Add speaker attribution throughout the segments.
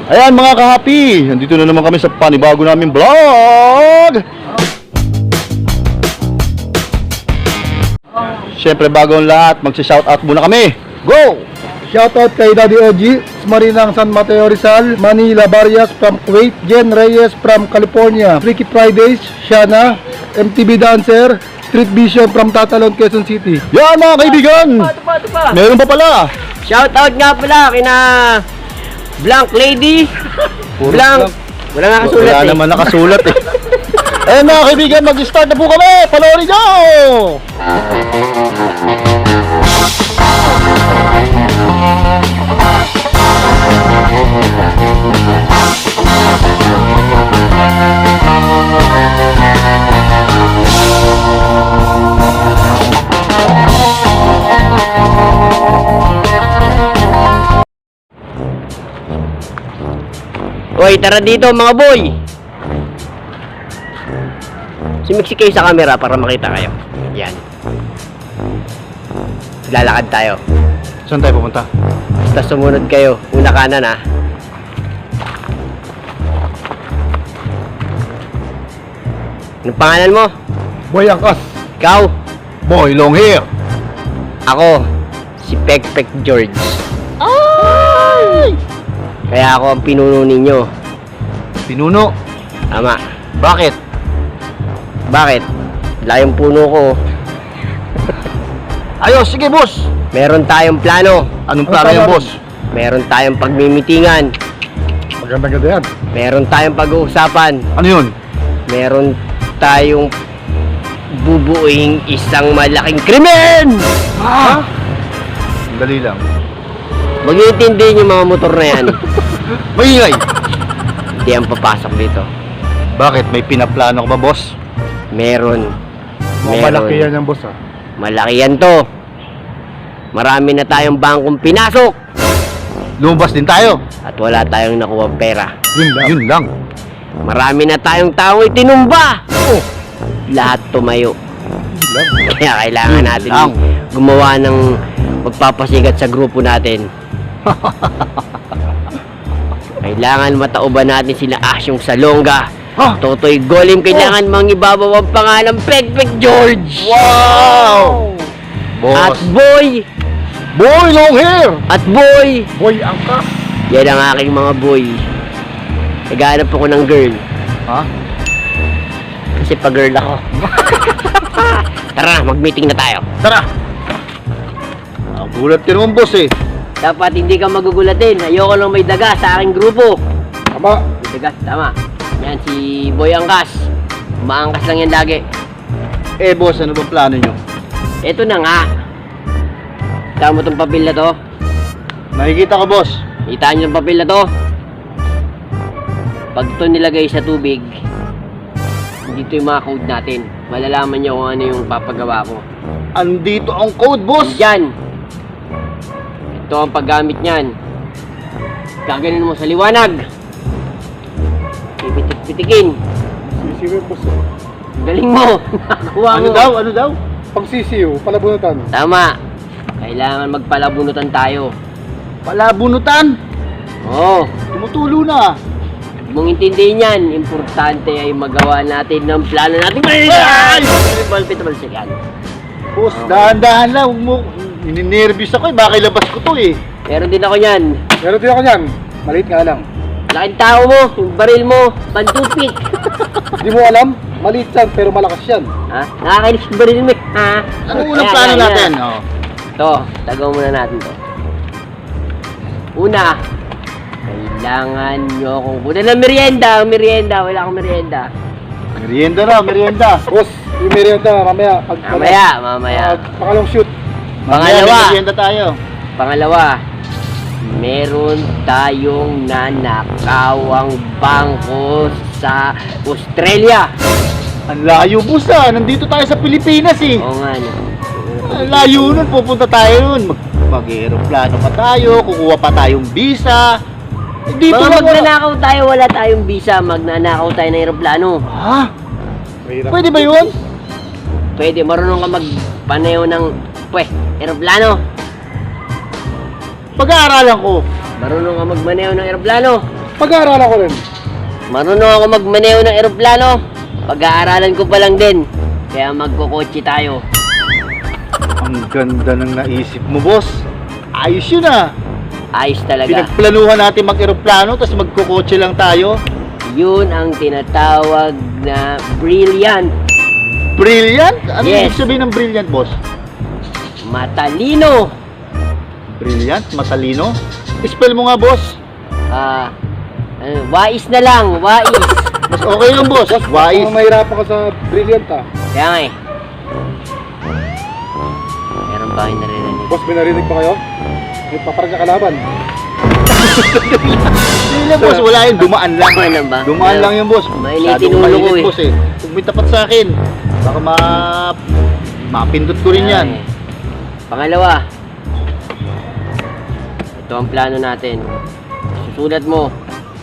Speaker 1: Ayan mga kahapi, nandito na naman kami sa panibago namin vlog. Siyempre bago ang lahat, magsi-shoutout muna kami. Go!
Speaker 2: Shoutout kay Daddy OG, Marinang San Mateo Rizal, Manila Barrias from Kuwait, Jen Reyes from California, Freaky Fridays, Shana, MTV Dancer, Street Vision from Tatalon, Quezon City.
Speaker 1: Yan mga kaibigan!
Speaker 3: Ito pa.
Speaker 1: Meron pa pala.
Speaker 3: Shoutout nga pala kina Blank Lady. Blank. Wala nga kasulat
Speaker 1: Wala
Speaker 3: eh.
Speaker 1: naman nakasulat eh. Ayan mga kaibigan, mag-start na po kami. Panoorin nyo!
Speaker 3: Hoy, tara dito mga boy. Sumiksi kayo sa camera para makita kayo. Yan. Lalakad tayo.
Speaker 1: Saan tayo pupunta?
Speaker 3: Basta sumunod kayo. Una kanan ah. Anong pangalan mo?
Speaker 2: Boy Angkas.
Speaker 3: Ikaw?
Speaker 1: Boy, long hair.
Speaker 3: Ako, si Pekpek George.
Speaker 1: Ay!
Speaker 3: Kaya ako ang pinuno ninyo.
Speaker 1: Pinuno.
Speaker 3: Tama.
Speaker 1: Bakit?
Speaker 3: Bakit? Layong puno ko.
Speaker 1: Ayos, sige boss.
Speaker 3: Meron tayong plano.
Speaker 1: Anong plano yung boss?
Speaker 3: Meron tayong pagmimitingan.
Speaker 2: Maganda yan.
Speaker 3: Meron tayong pag-uusapan.
Speaker 1: Ano yun?
Speaker 3: Meron tayong bubuing isang malaking krimen!
Speaker 1: Ah! Dali lang.
Speaker 3: Mag-iintindihin yung mga motor na yan.
Speaker 1: Maingay.
Speaker 3: Hindi ang papasok dito.
Speaker 1: Bakit? May pinaplano ka ba boss?
Speaker 3: Meron.
Speaker 2: Malaki yan yung boss ah.
Speaker 3: Malaki yan to. Marami na tayong bangkong pinasok.
Speaker 1: Lumabas din tayo.
Speaker 3: At wala tayong nakuha pera.
Speaker 1: Yun lang. Yun lang.
Speaker 3: Marami na tayong taong itinumba. Lahat tumayo. Kaya kailangan natin gumawa ng magpapasigat sa grupo natin. Kailangan matauban natin sila Asyong Salonga. Totoy Golim, kailangan mangibabaw ang pangalan Pekpek George.
Speaker 1: Wow!
Speaker 3: At
Speaker 1: Boss.
Speaker 3: boy,
Speaker 1: Boy, long hair.
Speaker 3: at boy,
Speaker 2: Boy Angkas.
Speaker 3: yan ang aking mga boy. Naghahanap ako ng girl.
Speaker 1: Ha?
Speaker 3: Kasi pa-girl ako. Tara, mag-meeting na tayo.
Speaker 1: Tara. Gulat ka naman boss eh.
Speaker 3: Dapat hindi ka magugulatin. Ayoko lang may daga sa aking grupo.
Speaker 2: Tama.
Speaker 3: May daga, tama. Yan si Boy Angkas. Maangkas lang yan lagi.
Speaker 1: Eh boss, ano ba plano nyo?
Speaker 3: Ito na nga. Kita mo itong papel na to.
Speaker 1: Nakikita ko boss.
Speaker 3: Kita nyo yung papel na to. Pag ito nilagay sa tubig, dito yung mga code natin. Malalaman nyo kung ano yung papagawa ko.
Speaker 1: Andito ang code boss.
Speaker 3: Yan. Ito ang paggamit niyan. Gaganin mo sa liwanag. Pipitik-pitikin.
Speaker 2: Sisiw yung boss.
Speaker 3: Galing mo. Nakakuha mo.
Speaker 1: Ano daw? Ano daw?
Speaker 2: Pag sisiw, palabunutan.
Speaker 3: Tama. Kailangan magpalabunutan tayo.
Speaker 1: Palabunutan.
Speaker 3: Oo.
Speaker 1: Tumutulo na.
Speaker 3: Huwag mong intindihin yan. Importante ay magawa natin ng plano natin.
Speaker 1: Ay!
Speaker 3: Balpit-balsikan.
Speaker 1: Boss, dahan-dahan lang. Huwag mo. Nininervous ako eh. Baka ilabas ko to eh.
Speaker 3: Meron din ako yan.
Speaker 2: Meron din ako yan. Maliit nga lang.
Speaker 3: Laking tao mo. Yung baril mo. Pantupit.
Speaker 2: Hindi mo alam? Maliit yan pero malakas yan.
Speaker 3: Ha? Nakakainis yung baril mo eh. Ha?
Speaker 1: Anong unang
Speaker 3: Kaya,
Speaker 1: plano
Speaker 3: kaya.
Speaker 1: natin? Oh.
Speaker 3: Ito. Tagaw muna natin to. Una. Kailangan nyo akong kunin ng merienda. Merienda. Wala akong merienda.
Speaker 1: Merienda na, merienda.
Speaker 2: Boss, yung merienda mamaya.
Speaker 3: Mamaya.
Speaker 2: Pangalong shoot.
Speaker 3: Pangalawa.
Speaker 1: Mamaya, merienda tayo.
Speaker 3: Pangalawa, meron tayong nanakawang bangko sa Australia.
Speaker 1: Ang layo boss ah. Nandito tayo sa Pilipinas eh.
Speaker 3: Oo nga, no.
Speaker 1: Ang layo nun. Pupunta tayo nun. Mag-aeroplano pa tayo. Kukuha pa tayong visa. Eh, dito
Speaker 3: Baka
Speaker 1: lang wala.
Speaker 3: magnanakaw tayo, wala tayong visa, magnanakaw tayo ng aeroplano.
Speaker 1: Ha?
Speaker 2: Mahirap.
Speaker 1: Pwede ba yun?
Speaker 3: Pwede, marunong ka magpaneo ng aeroplano.
Speaker 1: Pag-aaralan ko.
Speaker 3: Marunong ka magmaneho ng aeroplano.
Speaker 2: Pag-aaralan ko rin.
Speaker 3: Marunong ako magmaneho ng eroplano. Pag-aaralan ko pa lang din. Kaya magkukotse tayo.
Speaker 1: Ang ganda ng naisip mo, boss. Ayos yun ah.
Speaker 3: Ayos talaga.
Speaker 1: Pinagplanuhan natin mag-eroplano, tapos magkukotse lang tayo.
Speaker 3: Yun ang tinatawag na brilliant.
Speaker 1: Brilliant? Ano
Speaker 3: Yes.
Speaker 1: ibig sabihin ng brilliant, boss?
Speaker 3: Matalino.
Speaker 1: Brilliant? Matalino? Spell mo nga, boss.
Speaker 3: Wais na lang. Wais.
Speaker 1: Mas okay yung boss. Wise.
Speaker 2: Mahirapan ka sa brilliant ah.
Speaker 3: Kaya nga eh. Meron ba kayo naririnig?
Speaker 2: Boss, may narinig pa kayo? May paparang kalaban.
Speaker 1: Hindi lang, boss. Wala yun. Dumaan lang.
Speaker 3: Dumaan ba?
Speaker 1: Dumaan lang yung boss.
Speaker 3: Mainitin
Speaker 1: Masyado
Speaker 3: ulo ko
Speaker 1: mainit,
Speaker 3: eh.
Speaker 1: boss eh. Huwag may tapat sa akin. Baka mapindot ko rin yan.
Speaker 3: Kaya nga eh. Pangalawa. Ito ang plano natin. Susulat mo.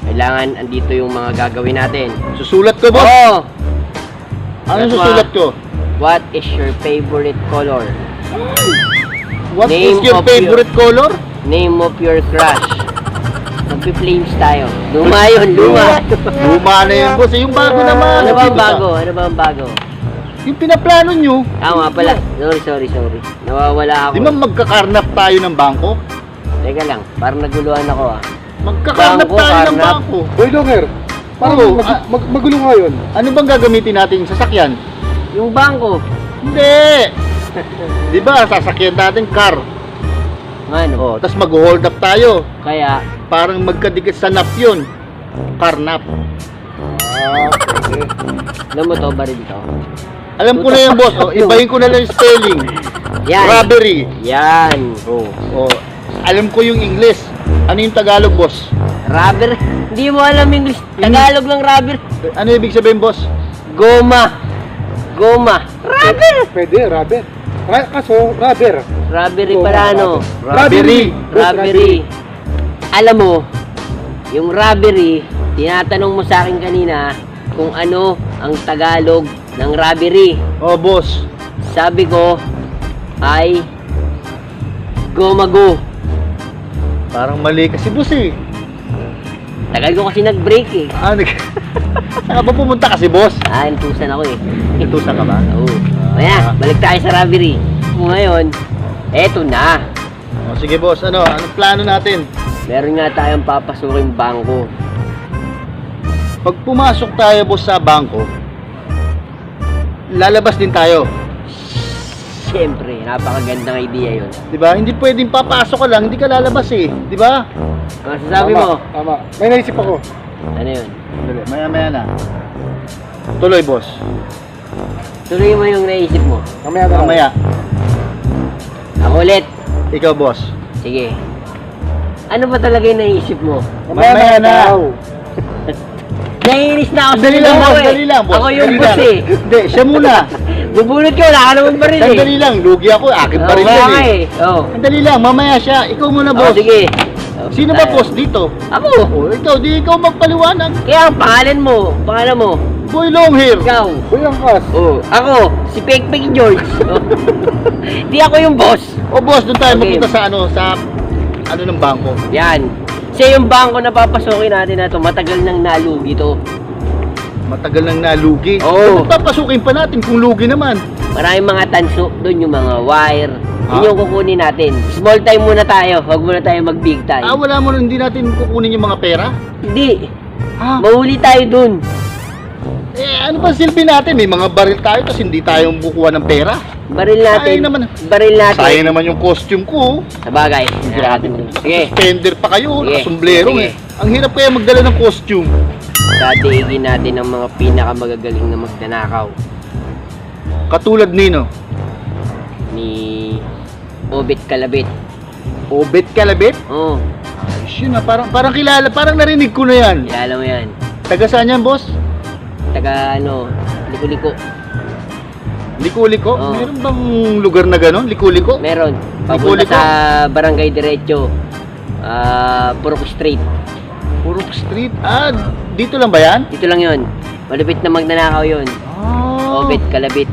Speaker 3: Kailangan andito yung mga gagawin natin.
Speaker 1: Susulat ko, boss.
Speaker 3: Oh!
Speaker 1: Ano
Speaker 3: That's
Speaker 1: susulat ko?
Speaker 3: What is your favorite color?
Speaker 1: What
Speaker 3: Name
Speaker 1: is your
Speaker 3: of
Speaker 1: favorite color?
Speaker 3: Name of your crush. Magpi-flames tayo. Luma yun, luma.
Speaker 1: Luma na yan, boss. Yung bago naman.
Speaker 3: Ano ba ang
Speaker 1: Dito
Speaker 3: bago? Ano ba ang bago?
Speaker 1: Yung pinaplano nyo.
Speaker 3: Nga pala. Sorry. Nawawala ako.
Speaker 1: Di ba magkakarnap tayo ng bangko?
Speaker 3: Teka lang, parang naguluhan ako ah.
Speaker 1: Magkakarnap
Speaker 3: Bangko,
Speaker 1: tayo ng
Speaker 3: karnap.
Speaker 1: bangko.
Speaker 2: Boy Longer, parang
Speaker 1: Oo,
Speaker 2: magulo nga yun.
Speaker 1: Ano bang gagamitin nating sasakyan?
Speaker 3: Yung bangko.
Speaker 1: Hindi. Di ba, sasakyan natin car.
Speaker 3: Ano?
Speaker 1: Oh, tapos mag-hold up tayo.
Speaker 3: Kaya,
Speaker 1: Parang magkadikit sa nap yun. Carnap.
Speaker 3: alam mo to, baril to.
Speaker 1: Alam ko na yan, boss. Oh, ibahin ko na lang yung spelling.
Speaker 3: Yan.
Speaker 1: Robbery.
Speaker 3: Yan.
Speaker 1: Oh, alam ko yung English. Ano yung Tagalog, boss?
Speaker 3: Rubber. Hindi mo alam English. Tagalog ng rubber.
Speaker 1: Ano ibig sabihin, boss?
Speaker 3: Goma. Rubber.
Speaker 2: Pwede, rubber. Kaso, rubber.
Speaker 3: Rubbery
Speaker 2: Goma,
Speaker 3: pala ano.
Speaker 1: Robbery.
Speaker 3: Rubbery. Alam mo, yung rubbery, tinatanong mo sa akin kanina kung ano ang Tagalog ng rubbery.
Speaker 1: Oh, boss.
Speaker 3: Sabi ko ay gomago.
Speaker 1: Parang mali kasi, boss eh.
Speaker 3: Tagal ko kasi nag-break eh.
Speaker 1: Saan ka ba pumunta kasi, boss?
Speaker 3: Intusan ako eh.
Speaker 1: Itusan ka ba?
Speaker 3: Oo. Kaya, balik tayo sa rubbery. Ngayon, eto na.
Speaker 1: Oh, sige, boss. Anong plano natin?
Speaker 3: Meron nga tayong papasukin bangko.
Speaker 1: Pag pumasok tayo, boss, sa bangko, lalabas din tayo.
Speaker 3: Siyempre, napakagandang idea yun.
Speaker 1: 'Di ba? Hindi pwedeng papasok ka lang, hindi ka lalabas eh. 'Di ba?
Speaker 3: Ang masasabi mo,
Speaker 2: Tama. May naisip ako.
Speaker 3: ano yun?
Speaker 1: Dali, maya na. Tuloy, boss.
Speaker 3: Tuloy mo yung naisip mo.
Speaker 2: Mamaya na.
Speaker 1: Mamaya.
Speaker 3: Ako ulit.
Speaker 1: Ikaw, boss.
Speaker 3: Sige. Ano ba talaga yung naisip mo?
Speaker 1: Mamaya na.
Speaker 3: Naiinis na ako sa
Speaker 1: Dali lang,
Speaker 3: mo
Speaker 1: boss.
Speaker 3: eh.
Speaker 1: Dali lang, boss.
Speaker 3: Ako yung
Speaker 1: Dali
Speaker 3: boss
Speaker 1: lang.
Speaker 3: eh.
Speaker 1: Hindi, siya muna.
Speaker 3: Bubunot ka, wala ka naman pa rin eh.
Speaker 1: Sandali lang, lugi ako. Akin pa rin
Speaker 3: Oo,
Speaker 1: yan
Speaker 3: kaya
Speaker 1: eh.
Speaker 3: Oo.
Speaker 1: Sandali lang, mamaya siya. Ikaw muna, boss.
Speaker 3: Sige.
Speaker 1: Sino ba boss dito?
Speaker 3: Ako.
Speaker 1: Oh, ikaw, di ikaw magpaliwanag.
Speaker 3: Kaya ang pangalan mo.
Speaker 1: Boy long hair.
Speaker 3: Ikaw.
Speaker 2: Boy Angkas.
Speaker 3: Oh, ako, si Pekpek George. Oh. Di ako yung boss.
Speaker 1: O boss, doon tayo
Speaker 3: Okay.
Speaker 1: magpunta sa ng bangko.
Speaker 3: Yan. Siya yung bangko na papasukin natin na to. Matagal nang nalugi to.
Speaker 1: Matagal nang nalugi.
Speaker 3: Oo.
Speaker 1: Bakit papasukin pa natin kung lugi naman?
Speaker 3: Maraming mga tanso doon, yung mga wire.
Speaker 1: Ah?
Speaker 3: Yun yung kukunin natin. Small time muna tayo. Huwag muna tayo mag big time.
Speaker 1: Wala mo na, hindi natin kukunin yung mga pera?
Speaker 3: Hindi.
Speaker 1: Ah,
Speaker 3: Mahuli tayo dun.
Speaker 1: ano ba silbi natin? May mga baril tayo tapos hindi tayo kukuha ng pera.
Speaker 3: Baril natin.
Speaker 1: Sayang naman.
Speaker 3: Baril natin.
Speaker 1: Sayang naman yung costume ko.
Speaker 3: Sa bagay. Sige.
Speaker 1: Suspender pa kayo,
Speaker 3: Sige.
Speaker 1: nakasombrero
Speaker 3: Sige.
Speaker 1: eh. Ang hirap kaya magdala ng costume.
Speaker 3: Dadiigin natin ang mga pinakamagagaling na magnanakaw.
Speaker 1: Katulad nino.
Speaker 3: Ni Obet Kalabit.
Speaker 1: Obet Kalabit?
Speaker 3: Oh,
Speaker 1: Ayos yun ah. Parang kilala, parang narinig ko na yan.
Speaker 3: kilala mo yan.
Speaker 1: Taga saan yan, boss?
Speaker 3: Taga Liko-liko.
Speaker 1: Liko-liko?
Speaker 3: Oo.
Speaker 1: Meron bang lugar na gano'n? Liko-liko?
Speaker 3: Meron.
Speaker 1: Liko-liko?
Speaker 3: Papunta sa Barangay Diretso. Purok Street.
Speaker 1: Purok Street? Dito lang ba yan?
Speaker 3: Dito lang yon. Malupit na magnanakaw yon. Obet Kalabit.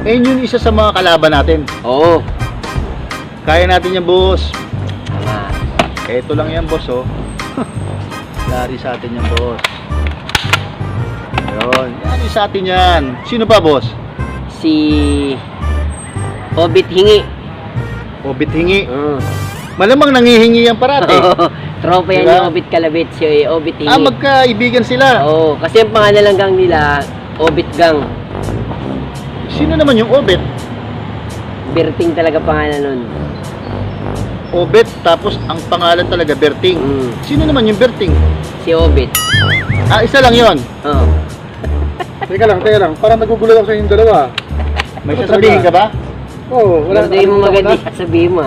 Speaker 1: Yun isa sa mga kalaban natin.
Speaker 3: Oo.
Speaker 1: Kaya natin yan, boss.
Speaker 3: Tama.
Speaker 1: Eto lang yan, boss, oh. Yari sa atin yan, boss. Ayun. Yari sa atin yan. Sino pa, boss?
Speaker 3: Si Obit Hingi.
Speaker 1: Obit Hingi.
Speaker 3: Mm.
Speaker 1: Malamang nangihingi yan parati.
Speaker 3: Tropa yan
Speaker 1: Diba?
Speaker 3: yung Obit Kalabit, si Obit Hingi.
Speaker 1: Magkaibigan sila.
Speaker 3: Oo, kasi ang pangalan lang gang nila, Obit Gang.
Speaker 1: Sino naman yung Obit?
Speaker 3: Berting talaga pangalan nun.
Speaker 1: Obet, tapos ang pangalan talaga Berting.
Speaker 3: Mm.
Speaker 1: Sino naman yung Berting?
Speaker 3: Si Obit.
Speaker 1: Isa lang yon.
Speaker 3: Oo.
Speaker 2: Teka lang. Parang nagugulat ako sa inyong dalawa.
Speaker 1: May sasabihin ka ba?
Speaker 2: Oo,
Speaker 3: Wala mo maganda sabihin mo,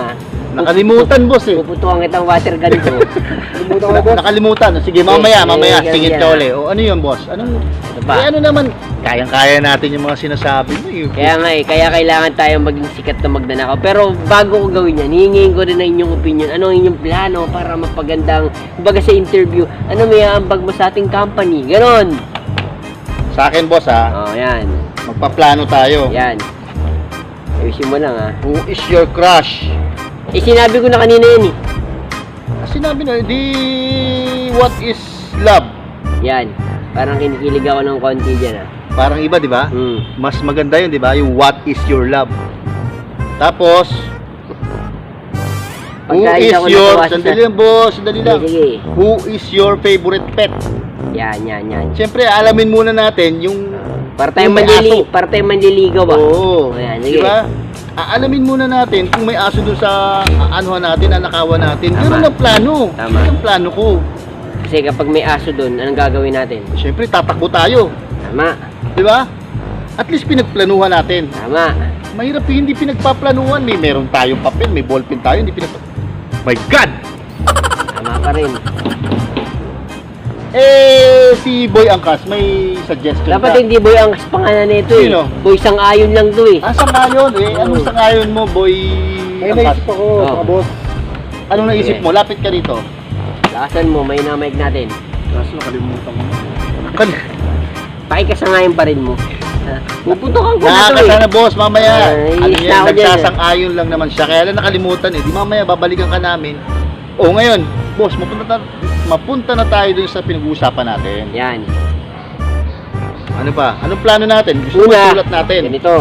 Speaker 1: Nakalimutan, boss eh.
Speaker 3: Puputukan kitang water gun ko.
Speaker 2: Nakalimutan ko, boss.
Speaker 1: Nakalimutan. Sige, mamaya.
Speaker 3: Okay,
Speaker 1: Singit
Speaker 3: yan.
Speaker 1: ka uli. O ano yun, boss? Anong...
Speaker 3: ba?
Speaker 1: ano naman, kayang-kaya natin yung mga sinasabi mo.
Speaker 3: Kaya nga kaya kailangan tayong maging sikat na magnanakaw. Pero bago ko gawin yan, hihingin ko rin ang inyong opinion. Ano ang inyong plano para mapagandang, kumbaga sa interview, ano may aambag mo sa ating company? Ganon.
Speaker 1: Sa akin, boss, ha?
Speaker 3: Yan.
Speaker 1: Magpaplano tayo.
Speaker 3: Yan. Ayusin mo lang, ha?
Speaker 1: Who is your crush?
Speaker 3: Sinabi ko na kanina yan, eh.
Speaker 1: Sinabi na, what is love?
Speaker 3: Yan. Parang kinikilig ako ng konti dyan, ha?
Speaker 1: Parang iba, di ba?
Speaker 3: Hmm.
Speaker 1: Mas maganda yun, di ba? Yung what is your love. Tapos, who
Speaker 3: Pagkain
Speaker 1: is
Speaker 3: ako
Speaker 1: your...
Speaker 3: natuwa sa-
Speaker 1: Sandali lang, boss. Sandali lang.
Speaker 3: Sige.
Speaker 1: Who is your favorite pet?
Speaker 3: Yan.
Speaker 1: Siyempre, alamin muna natin yung...
Speaker 3: Para tayong
Speaker 1: yung may aso.
Speaker 3: manliligaw ba?
Speaker 1: Oo.
Speaker 3: Ayan, sige.
Speaker 1: Diba? Alamin muna natin kung may aso doon sa anuhan natin, anakawan natin.
Speaker 3: Tama.
Speaker 1: Ganun ang plano.
Speaker 3: Tama.
Speaker 1: Ganun ang plano ko.
Speaker 3: Kasi kapag may aso doon, anong gagawin natin?
Speaker 1: Siyempre, tatakbo tayo.
Speaker 3: Tama.
Speaker 1: Di ba? At least pinagplanuhan natin.
Speaker 3: Tama.
Speaker 1: Mahirap yung hindi pinagpaplanuhan. Meron tayong papel, may ballpen tayo, hindi My God!
Speaker 3: Tama pa rin.
Speaker 1: Si Boy Angkas, may suggestion
Speaker 3: Dapat
Speaker 1: ka.
Speaker 3: hindi boy ang pangalan nito eh.
Speaker 1: Sino?
Speaker 3: Boy sang-ayon lang to eh.
Speaker 1: Sangayon? Anong sangayon mo, Boy
Speaker 2: May
Speaker 1: Angkas?
Speaker 2: naisip ako,
Speaker 3: Oo.
Speaker 2: mga boss.
Speaker 1: Anong naisip mo? Lapit ka dito.
Speaker 3: Lakasan mo, may namig natin.
Speaker 2: Kaso nakalimutan ko.
Speaker 3: Pakikasangayon pa rin mo. Puputukan ko na to eh.
Speaker 1: Nakakasana, boss, mamaya.
Speaker 3: Ay,
Speaker 1: Ano
Speaker 3: inis na
Speaker 1: yan,
Speaker 3: ako dyan,
Speaker 1: nagsasang-ayon lang naman siya. Kaya lang nakalimutan eh. Di mamaya, babalikan ka namin. Ngayon, boss, mapunta na tayo dun sa pinag-uusapan natin.
Speaker 3: Yan.
Speaker 1: Ano ba? Anong plano natin? Gusto mo
Speaker 3: Una,
Speaker 1: sulat natin?
Speaker 3: ganito.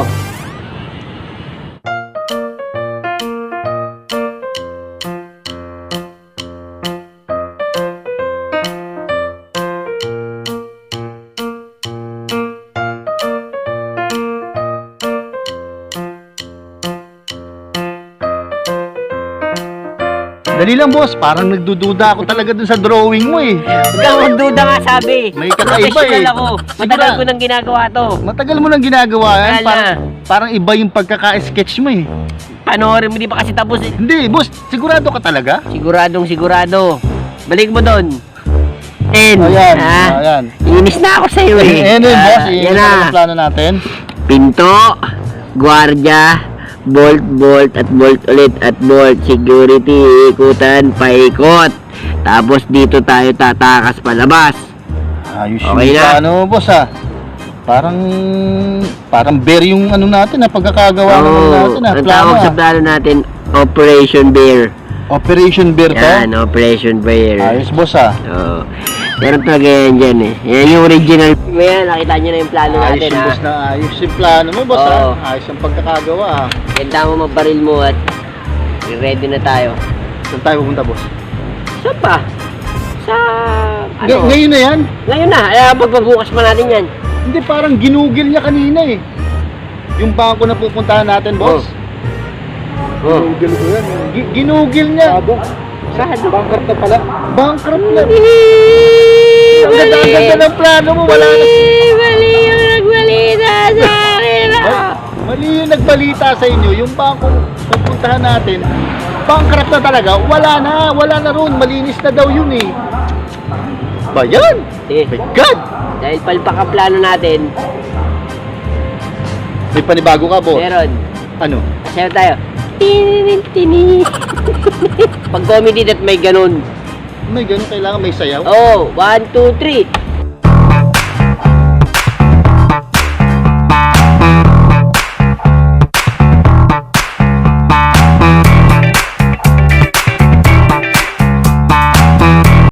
Speaker 1: Dali lang, boss. Parang nagdududa ako talaga dun sa drawing mo eh.
Speaker 3: Huwag kang magduda nga sabi.
Speaker 1: May kakaiba
Speaker 3: Professional
Speaker 1: eh.
Speaker 3: ako. Matagal ko nang ginagawa to.
Speaker 1: Matagal mo nang ginagawa yan.
Speaker 3: Tagal na.
Speaker 1: Parang iba yung pagkaka-sketch mo eh.
Speaker 3: Panoorin mo, di pa kasi tapos eh.
Speaker 1: Hindi, boss. Sigurado ka talaga?
Speaker 3: Siguradong sigurado. Balik mo doon.
Speaker 1: Ayan.
Speaker 3: Ha?
Speaker 1: Ayan.
Speaker 3: Inis na ako sa'yo eh.
Speaker 1: Ayan yun, boss.
Speaker 3: Yan
Speaker 1: Yan
Speaker 3: na.
Speaker 1: ang plano natin.
Speaker 3: Pinto, gwardiya, bolt at bolt ulit at bolt, security, ikutan, paikot. Tapos dito tayo tatakas palabas.
Speaker 1: Ayos
Speaker 3: Okay
Speaker 1: yung
Speaker 3: na.
Speaker 1: ano, boss ah. Parang bear yung ano natin, pagkakagawa naman natin
Speaker 3: ang tawag sa plano natin, Operation Bear.
Speaker 1: Operation Bear to?
Speaker 3: Yan, Operation Bear.
Speaker 1: Ayos, boss ah.
Speaker 3: Oo. Meron talaga yan dyan eh. Yan yung original. Yan, nakita nyo na yung plano
Speaker 1: Ayos
Speaker 3: natin
Speaker 1: yung
Speaker 3: ha.
Speaker 1: boss na ayos yung plano mo, boss
Speaker 3: Oo.
Speaker 1: ah. Ayos yung pagkakagawa ah.
Speaker 3: Ganda mo magbaril mo at ready na tayo.
Speaker 1: Saan tayo pupunta, boss?
Speaker 3: Saan pa? Sa...
Speaker 1: Ngayon na yan?
Speaker 3: Ngayon na. Pagpabukas pa natin yan.
Speaker 1: Hindi, parang ginugil niya kanina eh. Yung bangko na pupuntahan natin, boss.
Speaker 3: Oh.
Speaker 2: Google ko yan.
Speaker 1: Ginugil niya.
Speaker 2: Sado.
Speaker 3: Sado.
Speaker 2: Bankrupt na pala.
Speaker 1: Bankrupt na. Ang ganda ng plano mo, wala na.
Speaker 3: Mali yung nagbalita sa akin.
Speaker 1: Mali yung nagbalita sa inyo, yung bangko pupuntahan natin, bankrupt na talaga, wala na ron, malinis na daw yun eh. Ba yan?
Speaker 3: Sige.
Speaker 1: My God!
Speaker 3: Dahil palpak ang plano natin,
Speaker 1: May panibago ka, boss?
Speaker 3: meron.
Speaker 1: Ano?
Speaker 3: Sayo tayo. Tini. Pag comedy that may ganun.
Speaker 1: May ganun, kailangan may sayaw.
Speaker 3: Oh, 1, 2, 3.